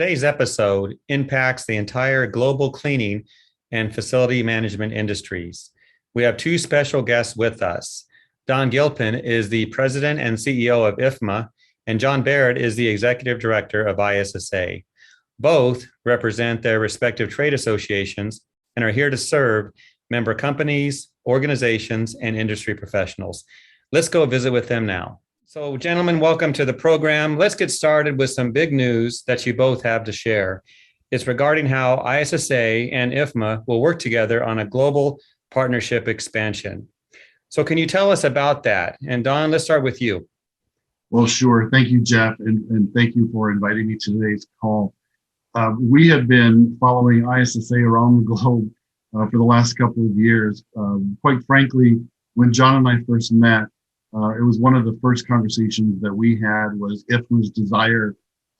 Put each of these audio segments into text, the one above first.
Today's episode impacts the entire global cleaning and facility management industries. We have two special guests with us. Don Gilpin is the president and CEO of IFMA, and John Barrett is the executive director of ISSA. Both represent their respective trade associations and are here to serve member companies, organizations, and industry professionals. Let's go visit with them now. So, gentlemen, welcome to the program. Let's get started with some big news that you both have to share. It's regarding how ISSA and IFMA will work together on a global partnership expansion. So can you tell us about that? And Don, let's start with you. Well, sure. Thank you, Jeff, and thank you for inviting me to today's call. We have been following ISSA around the globe for the last couple of years. Quite frankly, when John and I first met, it was one of the first conversations that we had was IFMA's desire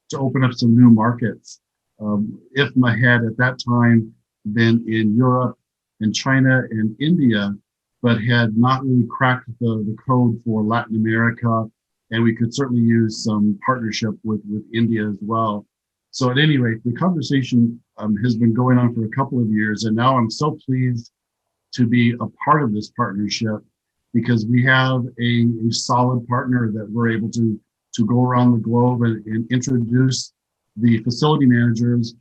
to open up some new markets. IFMA had at that time been in Europe and China and India, but had not really cracked the code for Latin America. And we could certainly use some partnership with India as well. So at any rate, the conversation has been going on for a couple of years. And now I'm so pleased to be a part of this partnership because we have a solid partner that we're able to go around the globe and introduce the facility managers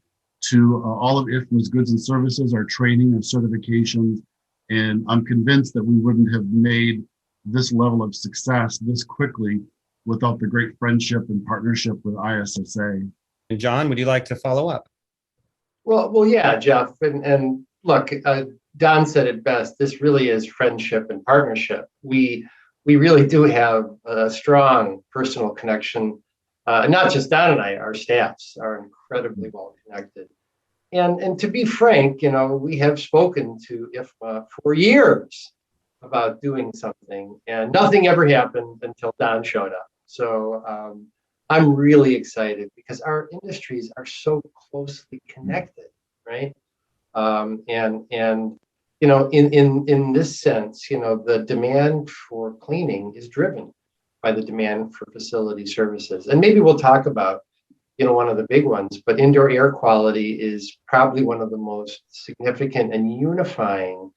to all of IFMA's goods and services, our training and certifications. And I'm convinced that we wouldn't have made this level of success this quickly without the great friendship and partnership with ISSA. And John, would you like to follow up? Well, yeah, Jeff. And look, Don said it best. This really is friendship and partnership. We really do have a strong personal connection. Not just Don and I, our staffs are incredibly well connected. And to be frank, we have spoken to IFMA for years about doing something, and nothing ever happened until Don showed up. So I'm really excited because our industries are so closely connected, right? In this sense, the demand for cleaning is driven by the demand for facility services. And maybe we'll talk about, one of the big ones, but indoor air quality is probably one of the most significant and unifying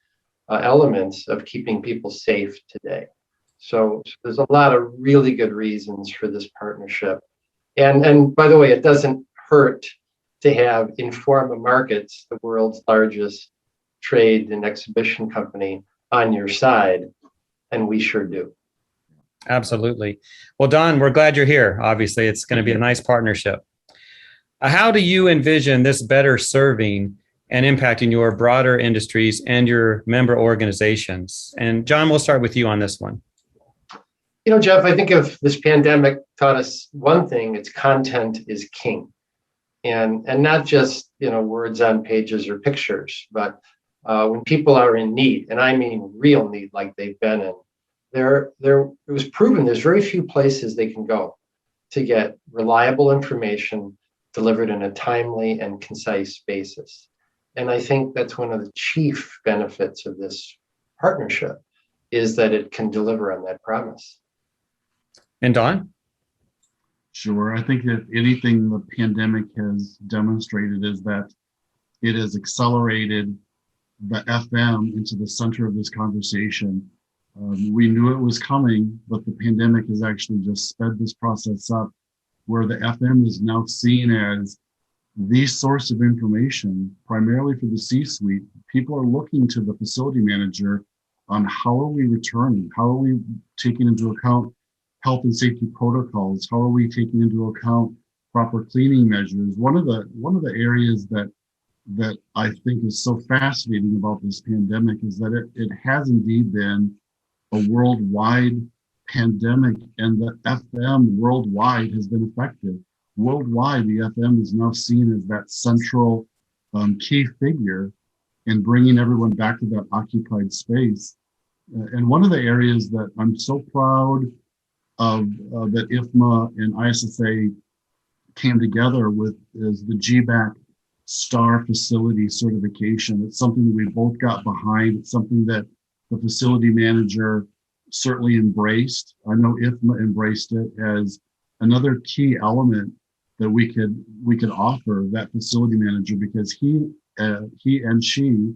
elements of keeping people safe today. So there's a lot of really good reasons for this partnership. And by the way, it doesn't hurt to have Informa Markets, the world's largest trade and exhibition company, on your side, and we sure do. Absolutely. Well, Don, we're glad you're here. Obviously, it's going to be a nice partnership. How do you envision this better serving and impacting your broader industries and your member organizations? And John, we'll start with you on this one. Jeff, I think if this pandemic taught us one thing, it's content is king. And not just, words on pages or pictures, but when people are in need, and I mean real need like they've been in, it was proven there's very few places they can go to get reliable information delivered in a timely and concise basis. And I think that's one of the chief benefits of this partnership is that it can deliver on that promise. And Don? Sure. I think if anything the pandemic has demonstrated is that it has accelerated the FM into the center of this conversation. We knew it was coming, but the pandemic has actually just sped this process up where the FM is now seen as the source of information, primarily for the C-suite. People are looking to the facility manager on how are we returning? How are we taking into account health and safety protocols? How are we taking into account proper cleaning measures? One of the areas that I think is so fascinating about this pandemic is that it has indeed been a worldwide pandemic, and the FM worldwide has been effective. Worldwide, the FM is now seen as that central key figure in bringing everyone back to that occupied space. And one of the areas that I'm so proud of that IFMA and ISSA came together with is the GBAC STAR facility certification. It's something that we both got behind. It's something that the facility manager certainly embraced. I know IFMA embraced it as another key element that we could offer that facility manager, because he and she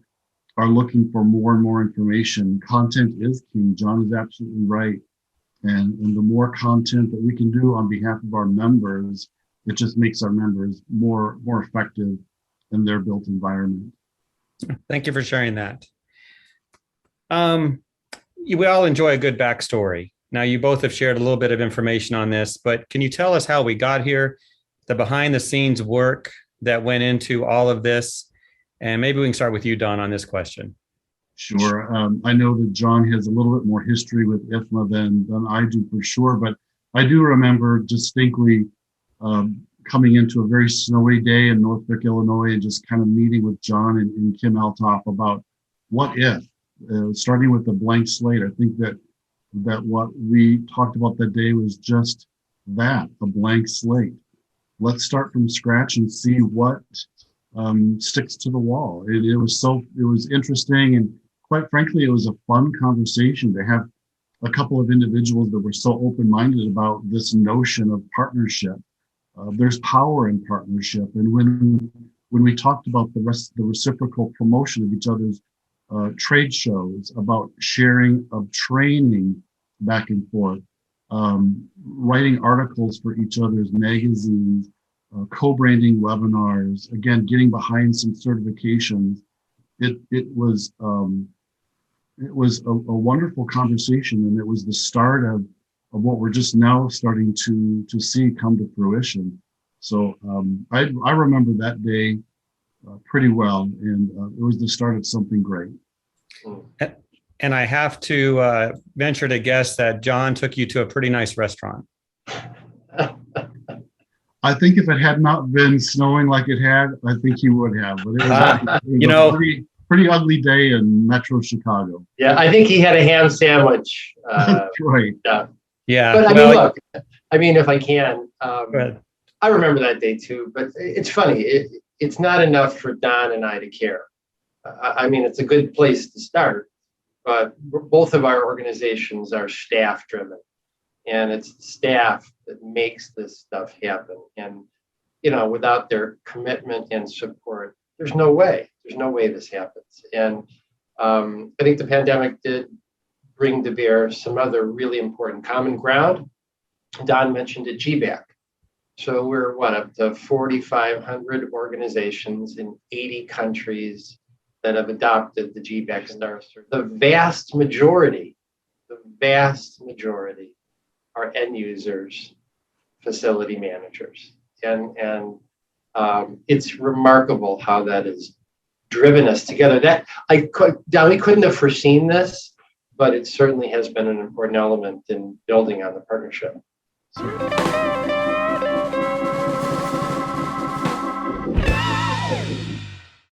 are looking for more and more information. Content is king. John is absolutely right. And the more content that we can do on behalf of our members, it just makes our members more effective in their built environment. Thank you for sharing that. We all enjoy a good backstory. Now, you both have shared a little bit of information on this, but can you tell us how we got here, the behind the scenes work that went into all of this? And maybe we can start with you, Don, on this question. Sure. I know that John has a little bit more history with IFMA than I do, for sure, but I do remember distinctly coming into a very snowy day in Northbrook, Illinois, and just kind of meeting with John and Kim Altoff about what if, starting with the blank slate. I think that what we talked about that day was just that, a blank slate. Let's start from scratch and see what sticks to the wall. It was interesting, and quite frankly, it was a fun conversation to have a couple of individuals that were so open-minded about this notion of partnership. There's power in partnership, and when we talked about the reciprocal promotion of each other's trade shows, about sharing of training back and forth, writing articles for each other's magazines, co-branding webinars, again, getting behind some certifications. It was a wonderful conversation, and it was the start of what we're just now starting to see come to fruition. So I remember that day pretty well, and it was the start of something great. And I have to venture to guess that John took you to a pretty nice restaurant. I think if it had not been snowing like it had, I think he would have. But it was a pretty ugly day in Metro Chicago. Yeah, I think he had a ham sandwich. That's right. Yeah. But I mean, look, if I can, I remember that day too. But it's funny. It's not enough for Don and I to care. It's a good place to start, but both of our organizations are staff driven, and it's the staff that makes this stuff happen. And, without their commitment and support, there's no way this happens. And I think the pandemic did bring to bear some other really important common ground. Don mentioned it, GBAC. So we're up to 4,500 organizations in 80 countries that have adopted the GBAC Star Search. The vast majority are end users, facility managers. And it's remarkable how that has driven us together. We couldn't have foreseen this, but it certainly has been an important element in building on the partnership.